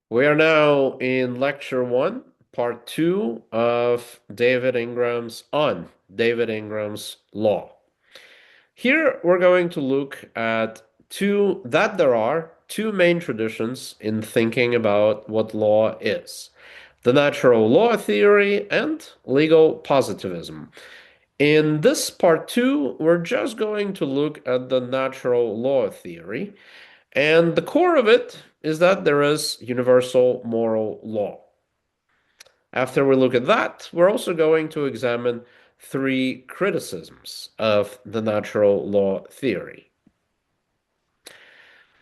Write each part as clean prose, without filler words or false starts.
We are now in lecture one, part two of David Ingram's law. Here we're going to look at there are two main traditions in thinking about what law is: the natural law theory and legal positivism. In this part two, we're just going to look at the natural law theory, and the core of it is that there is universal moral law. After we look at that, we're also going to examine three criticisms of the natural law theory.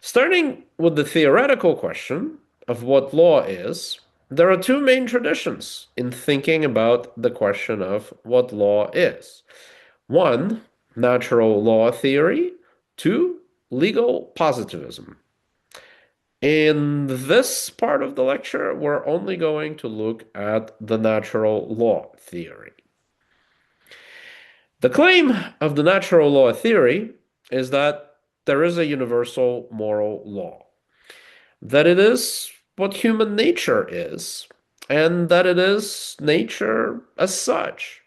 Starting with the theoretical question of what law is, there are two main traditions in thinking about the question of what law is. One, natural law theory. Two, legal positivism. In this part of the lecture, we're only going to look at the natural law theory. The claim of the natural law theory is that there is a universal moral law, that it is what human nature is, and that it is nature as such,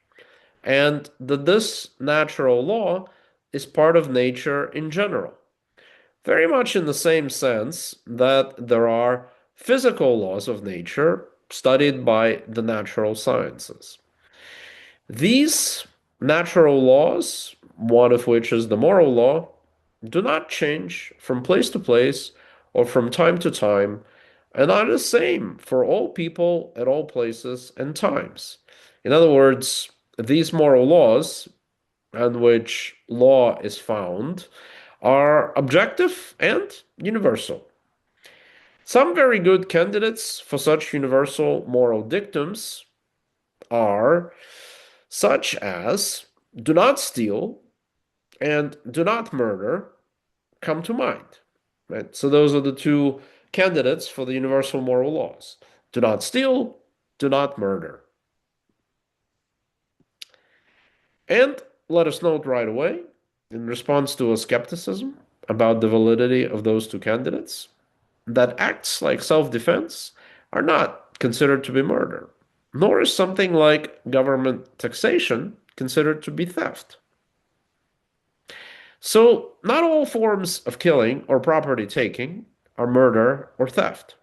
and that this natural law is part of nature in general. Very much in the same sense that there are physical laws of nature studied by the natural sciences. These natural laws, one of which is the moral law, do not change from place to place or from time to time, and are the same for all people at all places and times. In other words, these moral laws, on which law is found, are objective and universal. Some very good candidates for such universal moral dictums are such as do not steal and do not murder come to mind. Right? So those are the two candidates for the universal moral laws. Do not steal, do not murder. And let us note right away, in response to a skepticism about the validity of those two candidates, that acts like self-defense are not considered to be murder, nor is something like government taxation considered to be theft. So, not all forms of killing or property taking are murder or theft.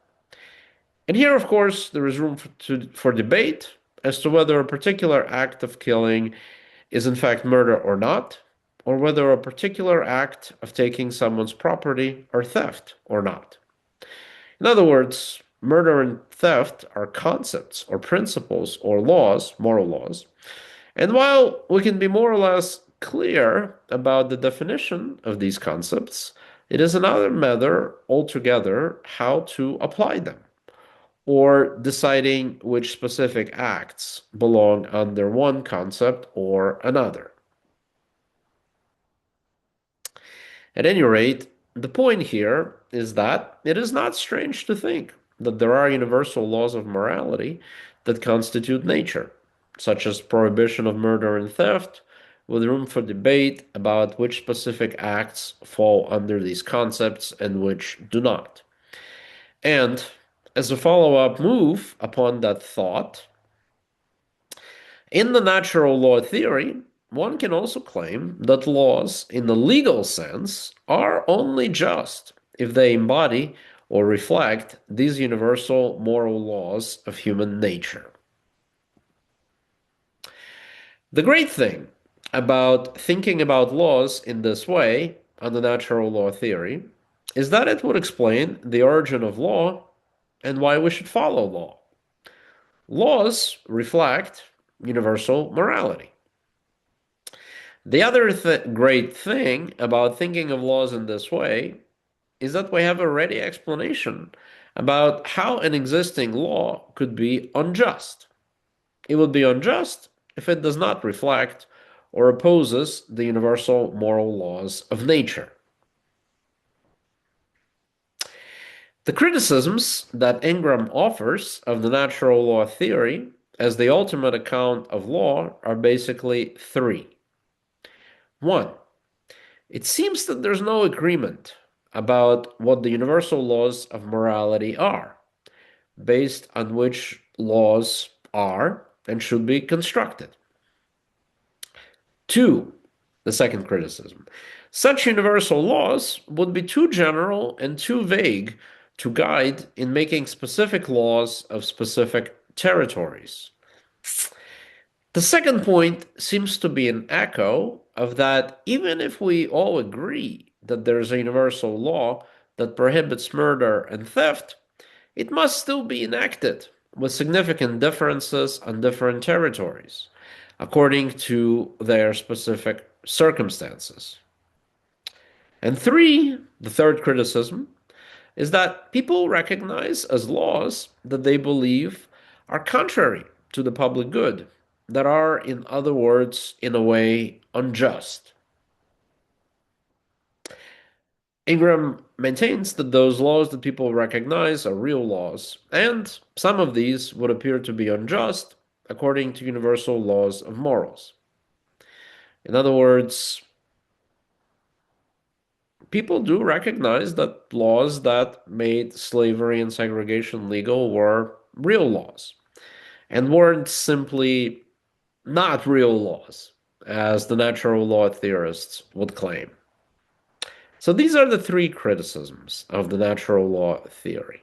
And here, of course, there is room for debate as to whether a particular act of killing is in fact murder or not, or whether a particular act of taking someone's property are theft or not. In other words, murder and theft are concepts or principles or laws, moral laws. And while we can be more or less clear about the definition of these concepts, it is another matter altogether how to apply them, or deciding which specific acts belong under one concept or another. At any rate, the point here is that it is not strange to think that there are universal laws of morality that constitute nature, such as prohibition of murder and theft, with room for debate about which specific acts fall under these concepts and which do not. And as a follow-up move upon that thought, in the natural law theory, one can also claim that laws, in the legal sense, are only just if they embody or reflect these universal moral laws of human nature. The great thing about thinking about laws in this way on the natural law theory is that it would explain the origin of law and why we should follow law. Laws reflect universal morality. The other great thing about thinking of laws in this way is that we have a ready explanation about how an existing law could be unjust. It would be unjust if it does not reflect or opposes the universal moral laws of nature. The criticisms that Ingram offers of the natural law theory as the ultimate account of law are basically three. One, it seems that there's no agreement about what the universal laws of morality are. based on which laws are and should be constructed. Two, the second criticism. Such universal laws would be too general and too vague to guide in making specific laws of specific territories. The second point seems to be an echo of that even if we all agree that there is a universal law that prohibits murder and theft, it must still be enacted with significant differences on different territories, according to their specific circumstances. And three, the third criticism, is that people recognize as laws that they believe are contrary to the public good, that are, in other words, in a way, unjust. Ingram maintains that those laws that people recognize are real laws, and some of these would appear to be unjust according to universal laws of morals. In other words, people do recognize that laws that made slavery and segregation legal were real laws and weren't simply not real laws, as the natural law theorists would claim. So these are the three criticisms of the natural law theory.